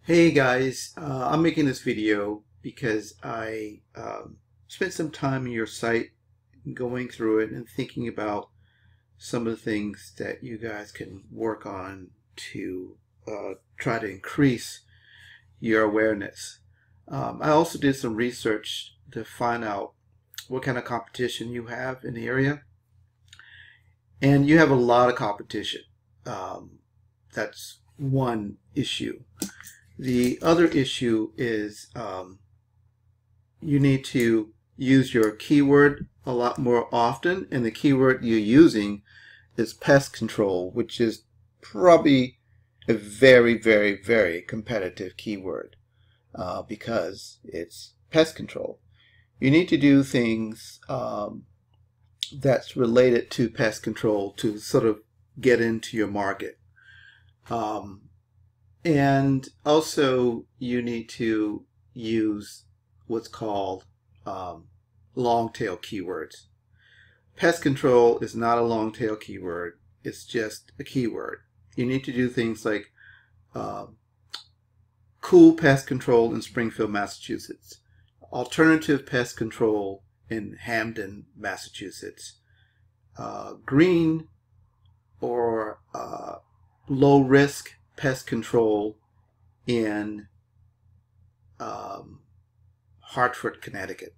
Hey guys, I'm making this video because I spent some time in your site going through it and thinking about some of the things that you guys can work on to try to increase your awareness. I also did some research to find out what kind of competition you have in the area, and you have a lot of competition. That's one issue. The other issue is you need to use your keyword a lot more often, and the keyword you're using is pest control, which is probably a very, very, very competitive keyword because it's pest control. You need to do things that's related to pest control to sort of get into your market. And also you need to use what's called long tail keywords. Pest control is not a long tail keyword. It's just a keyword. You need to do things like cool pest control in Springfield, Massachusetts, alternative pest control in Hamden, Massachusetts, green or low risk pest control in Hartford, Connecticut.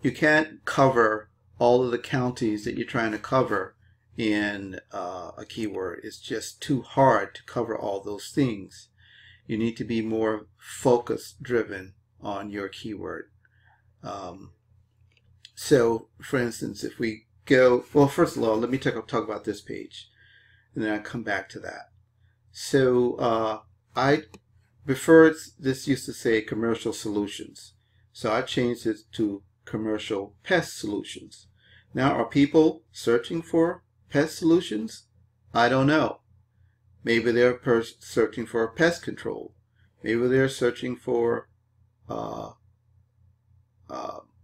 You can't cover all of the counties that you're trying to cover in a keyword. It's just too hard to cover all those things. You need to be more focus driven on your keyword. So for instance, if we go, well, first of all, let me talk about this page, and then I'll come back to that. So before this used to say commercial solutions. So I changed it to commercial pest solutions. Now, are people searching for pest solutions? I don't know. Maybe they're searching for pest control. Maybe they're searching for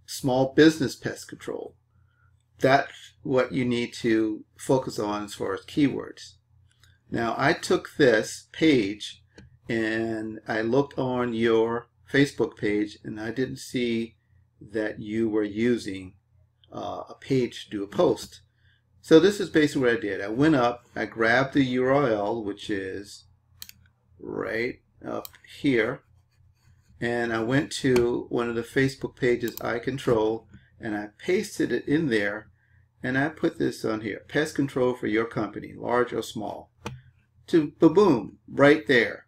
small business pest control. That's what you need to focus on as far as keywords. Now, I took this page and I looked on your Facebook page and I didn't see that you were using a page to do a post. So this is basically what I did. I went up, I grabbed the URL, which is right up here, and I went to one of the Facebook pages I control and I pasted it in there, and I put this on here: pest control for your company, large or small. To boom, right there.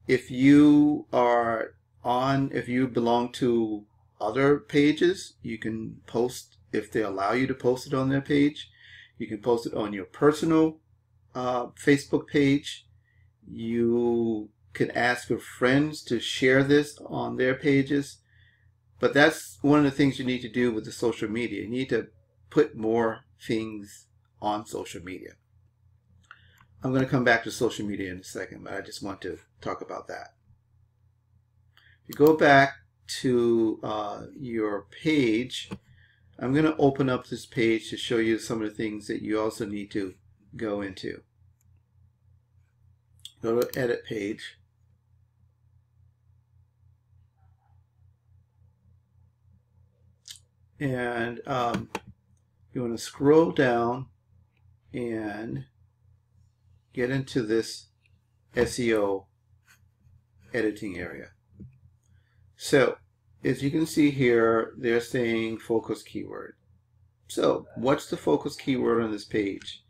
If you belong to other pages, you can post, if they allow you to post it on their page. You can post it on your personal Facebook page. You can ask your friends to share this on their pages. But that's one of the things you need to do with the social media. You need to put more things on social media. I'm going to come back to social media in a second, but I just want to talk about that. If you go back to your page, I'm going to open up this page to show you some of the things that you also need to go into. Go to Edit Page. And you want to scroll down and get into this SEO editing area. So as you can see here, they're saying focus keyword. So what's the focus keyword on this page?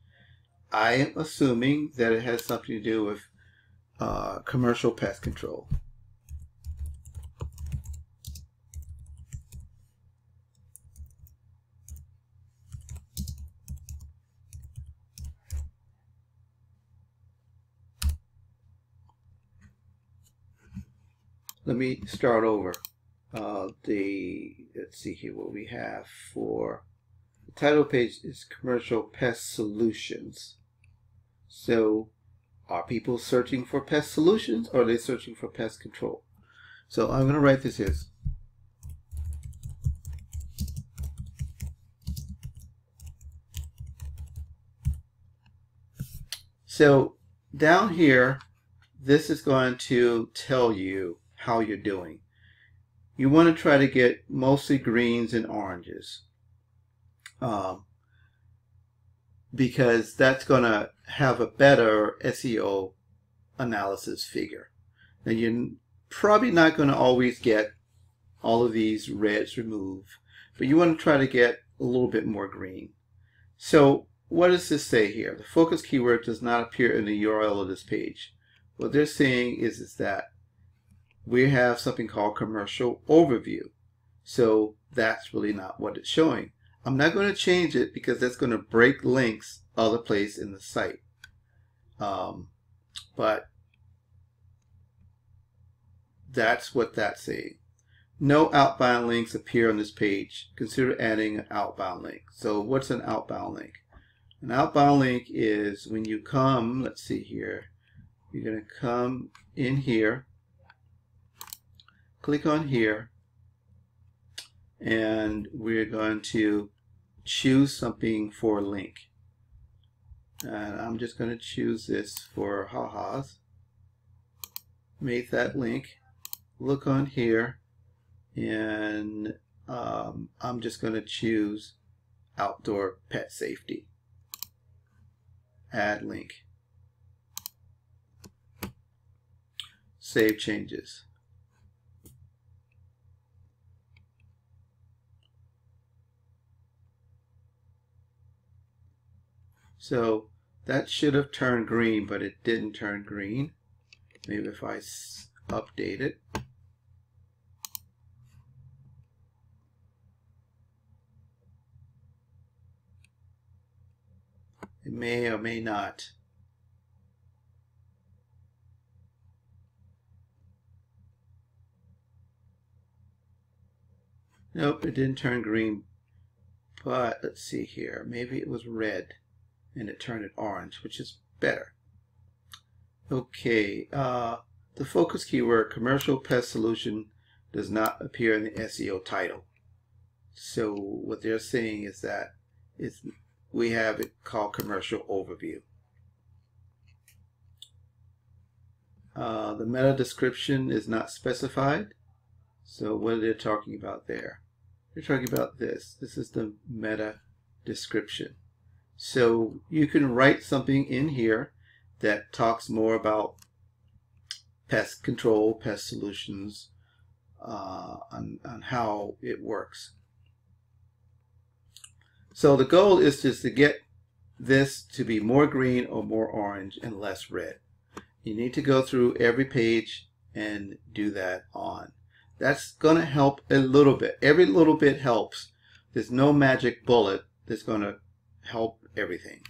I am assuming that it has something to do with commercial pest control. Let me start over. Let's see here what we have for the title page is Commercial Pest Solutions. So are people searching for pest solutions, or are they searching for pest control? So I'm going to write this as so down here this is going to tell you how you're doing. You want to try to get mostly greens and oranges, because that's going to have a better SEO analysis figure. Now, you're probably not going to always get all of these reds removed, but you want to try to get a little bit more green. So what does this say here? The focus keyword does not appear in the URL of this page. What they're saying is that we have something called commercial overview. So that's really not what it's showing. I'm not going to change it because that's going to break links other place in the site. But that's what that's saying. No outbound links appear on this page. Consider adding an outbound link. So what's an outbound link? An outbound link is when you come, let's see here, you're going to come in here, click on here, and we're going to choose something for a link. And I'm just going to choose this for ha-has. Make that link. Look on here, and I'm just going to choose outdoor pet safety. Add link. Save changes. So that should have turned green, but it didn't turn green. Maybe if I update it. It may or may not. Nope, it didn't turn green. But let's see here. Maybe it was red and it turned it orange, which is better. Okay, the focus keyword commercial pest solution does not appear in the SEO title. So what they're saying is that we have it called commercial overview. The meta description is not specified. So what are they talking about there? They're talking about this. This is the meta description. So you can write something in here that talks more about pest control, pest solutions, on how it works. So the goal is just to get this to be more green or more orange and less red. You need to go through every page and do that on. That's going to help a little bit. Every little bit helps. There's no magic bullet that's going to help everything.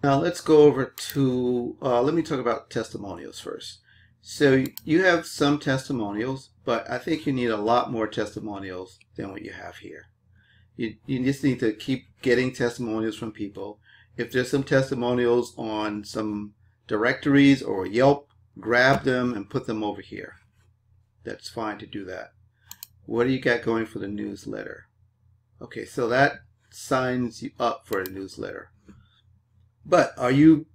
Now let's go over to, let me talk about testimonials first. So you have some testimonials, but I think you need a lot more testimonials than what you have here. You just need to keep getting testimonials from people. If there's some testimonials on some directories or Yelp, grab them and put them over here. That's fine to do that. What do you got going for the newsletter? Okay, so that signs you up for a newsletter. But are you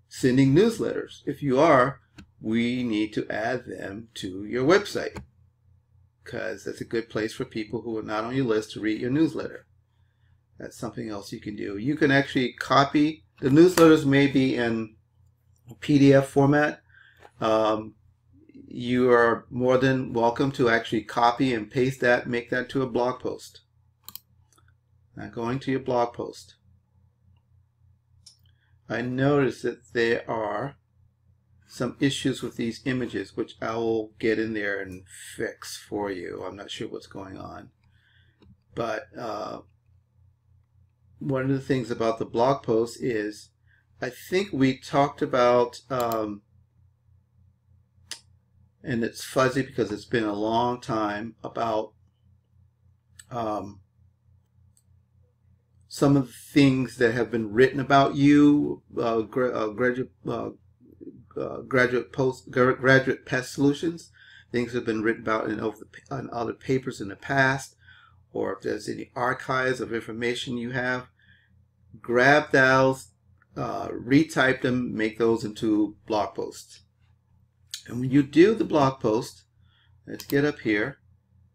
sending newsletters? If you are, we need to add them to your website, because that's a good place for people who are not on your list to read your newsletter. That's something else you can do. You can actually copy. The newsletters may be in PDF format. You are more than welcome to actually copy and paste that, make that to a blog post. Now going to your blog post. I noticed that there are some issues with these images, which I will get in there and fix for you. I'm not sure what's going on. But one of the things about the blog post is, I think we talked about, and it's fuzzy because it's been a long time, about some of the things that have been written about you, graduate pest solutions, things have been written about in other papers in the past, or if there's any archives of information you have, grab those, retype them, make those into blog posts. And when you do the blog post, let's get up here,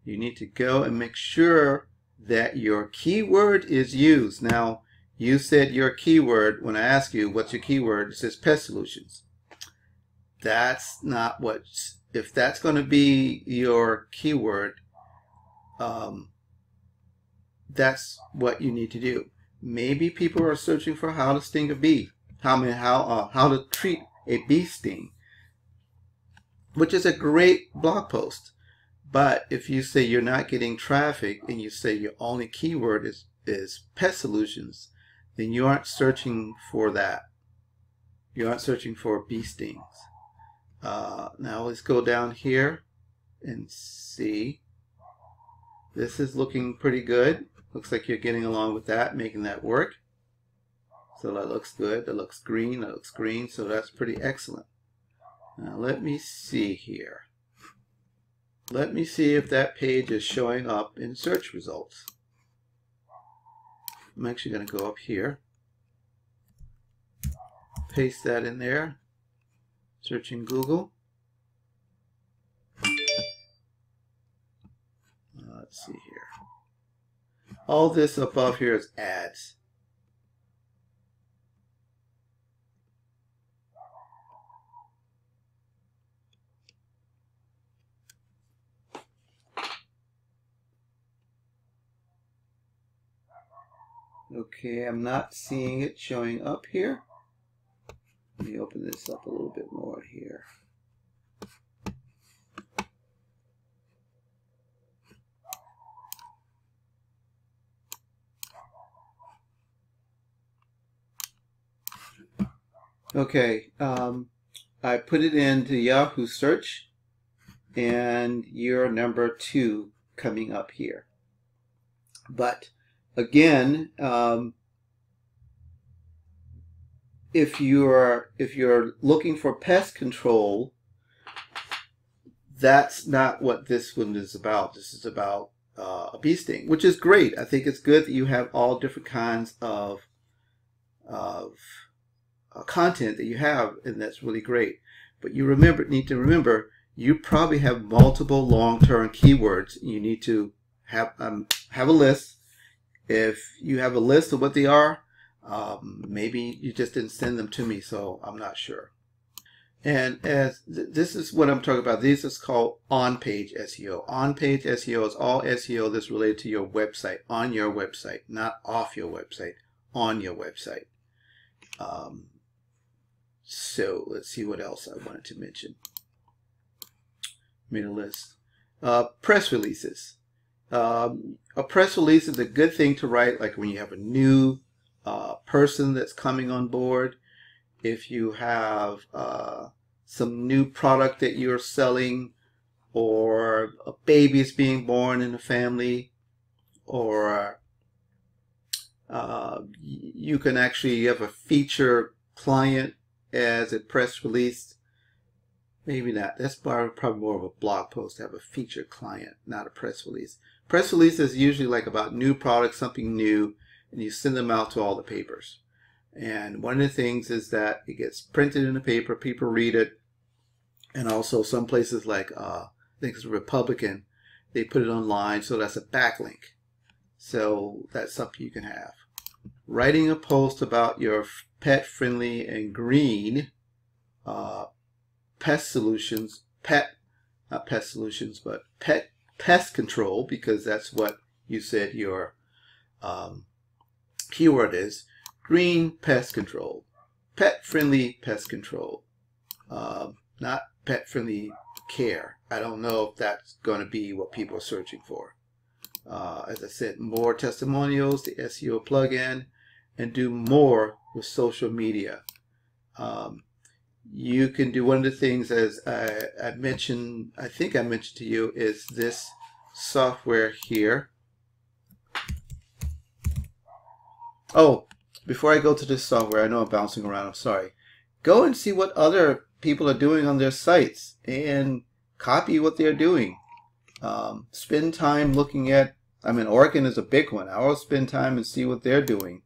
you need to go and make sure that your keyword is used. Now, you said your keyword, when I ask you what's your keyword, it says pest solutions. That's not what, if that's going to be your keyword, that's what you need to do. Maybe people are searching for how to sting a bee, how to treat a bee sting, which is a great blog post. But if you say you're not getting traffic and you say your only keyword is pest solutions, then you aren't searching for that. You aren't searching for bee stings. Now let's go down here and see. This is looking pretty good. Looks like you're getting along with that, making that work. So that looks good. That looks green. That looks green. So that's pretty excellent. Now let me see here. Let me see if that page is showing up in search results. I'm actually going to go up here. Paste that in there. Search in Google. Let's see here. All this above here is ads. Okay, I'm not seeing it showing up here. Let me open this up a little bit more here. Okay, I put it into Yahoo search, and you're number 2 coming up here. But again, if you're looking for pest control, that's not what this one is about. This is about a bee sting, which is great. I think it's good that you have all different kinds of content that you have, and that's really great. But you need to remember, you probably have multiple long-term keywords. You need to have a list. If you have a list of what they are, maybe you just didn't send them to me, so I'm not sure. And as this is what I'm talking about, this is called on-page SEO. On-page SEO is all SEO that's related to your website, on your website, not off your website, on your website. So let's see what else I wanted to mention. Made a list. Press releases. A press release is a good thing to write, like when you have a new person that's coming on board. If you have some new product that you're selling, or a baby is being born in the family, or you can actually have a feature client as a press release. Maybe not. That's probably more of a blog post to have a feature client, not a press release. Press release is usually like about new products, something new, and you send them out to all the papers. And one of the things is that it gets printed in the paper, people read it, and also some places like I think it's Republican, they put it online, so that's a backlink. So that's something you can have. Writing a post about your pet-friendly and green pest solutions, not pest solutions, but pest control, because that's what you said your keyword is. Green pest control, pet-friendly pest control, not pet-friendly care. I don't know if that's going to be what people are searching for. As I said, more testimonials, the SEO plugin, and do more with social media. You can do one of the things, as I mentioned, I think I mentioned to you, is this software here. Oh, before I go to this software, I know I'm bouncing around, I'm sorry. Go and see what other people are doing on their sites and copy what they're doing. Spend time looking at, I mean, Oregon is a big one. I will spend time and see what they're doing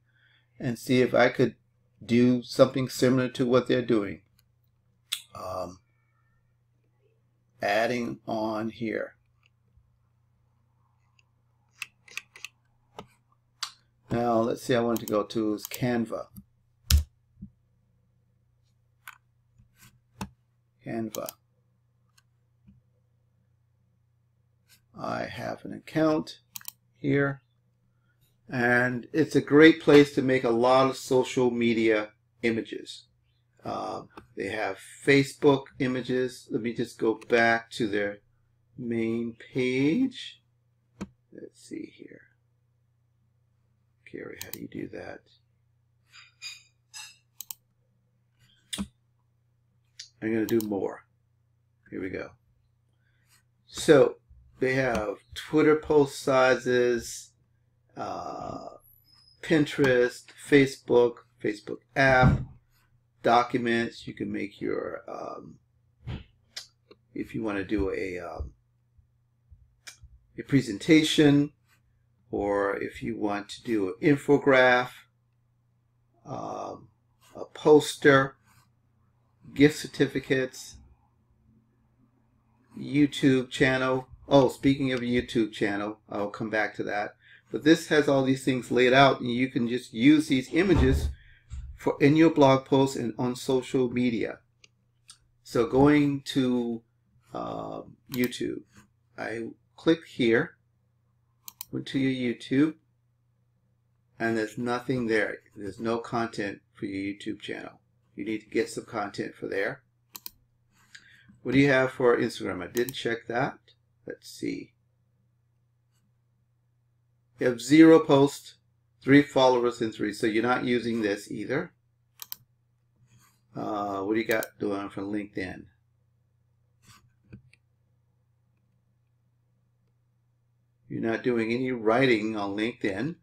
and see if I could do something similar to what they're doing. adding on here. Now let's see, I want to go to Canva. Canva. I have an account here, and it's a great place to make a lot of social media images. They have Facebook images. Let me just go back to their main page. Let's see here. Carrie, how do you do that? I'm going to do more. Here we go. So they have Twitter post sizes, Pinterest, Facebook app, documents. You can make your, if you want to do a presentation, or if you want to do an infograph, a poster, gift certificates, YouTube channel. Oh, speaking of YouTube channel, I'll come back to that. But this has all these things laid out, and you can just use these images for in your blog posts and on social media. So going to YouTube, I click here, went to your YouTube, and there's nothing there. There's no content for your YouTube channel. You need to get some content for there. What do you have for Instagram? I didn't check that. Let's see. You have 0 posts, 3 followers, and 3. So you're not using this either. What do you got doing for LinkedIn? You're not doing any writing on LinkedIn.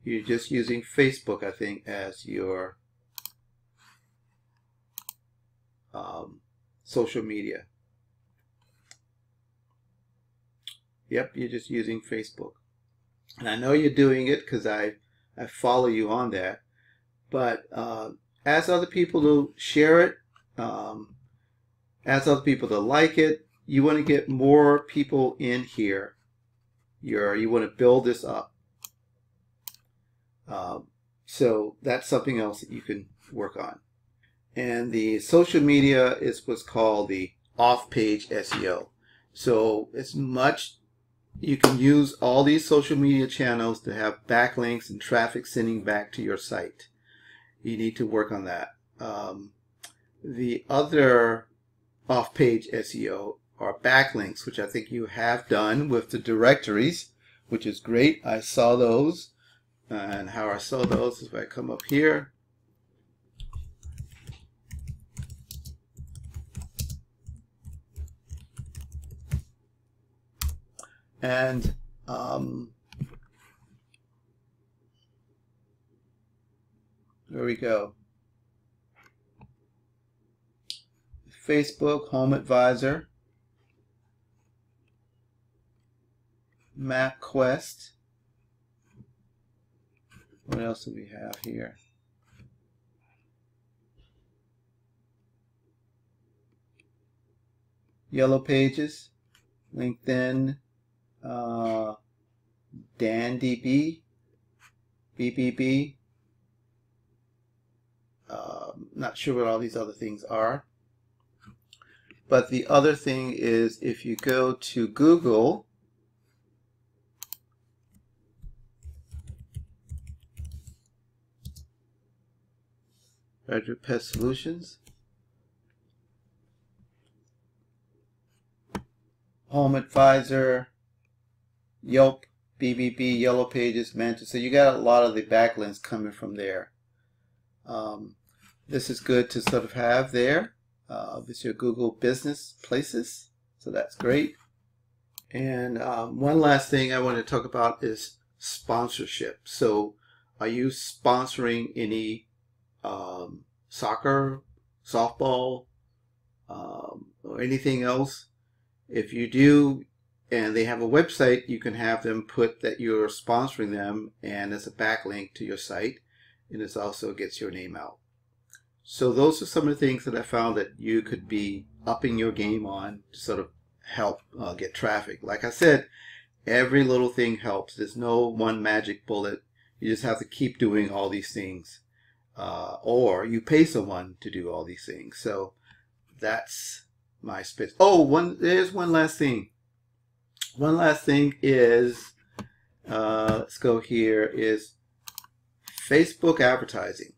You're just using Facebook, I think, as your social media. Yep, you're just using Facebook. And I know you're doing it because I follow you on there. But ask other people to share it. Ask other people to like it. You want to get more people in here. You want to build this up. So that's something else that you can work on. And the social media is what's called the off-page SEO. So it's much, you can use all these social media channels to have backlinks and traffic sending back to your site. You need to work on that. The other off-page SEO are backlinks, which I think you have done with the directories, which is great. I saw those. And how I saw those is if I come up here. And there we go. Facebook, Home Advisor, MapQuest. What else do we have here? Yellow Pages, LinkedIn, DanDB, BBB. Not sure what all these other things are. But the other thing is if you go to Google, Pest Solutions, Home Advisor, Yelp, BBB, Yellow Pages, Mantle. So you got a lot of the backlinks coming from there. This is good to sort of have there. This is your Google Business Places. So that's great. And one last thing I want to talk about is sponsorship. So are you sponsoring any soccer, softball, or anything else? If you do, and they have a website, you can have them put that you're sponsoring them, and it's a backlink to your site. and it also gets your name out. So those are some of the things that I found that you could be upping your game on to sort of help get traffic. Like I said, every little thing helps. There's no one magic bullet. You just have to keep doing all these things. Or you pay someone to do all these things. So that's my spit. Oh, there's one last thing. One last thing is, let's go here, is Facebook advertising.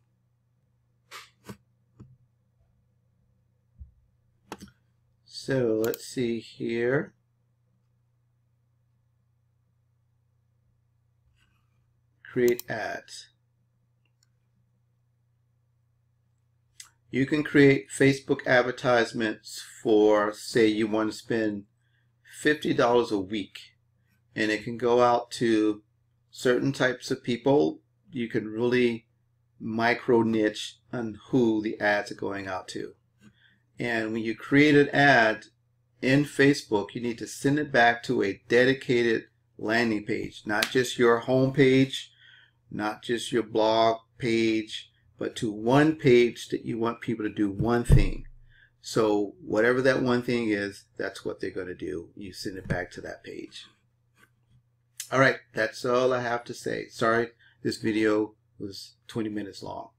So let's see here. Create ads. You can create Facebook advertisements for, say you want to spend $50 a week, and it can go out to certain types of people. You can really micro niche on who the ads are going out to. And when you create an ad in Facebook, you need to send it back to a dedicated landing page, not just your home page, not just your blog page, but to one page that you want people to do one thing. So whatever that one thing is, that's what they're going to do. You send it back to that page. All right, that's all I have to say. Sorry, this video was 20 minutes long.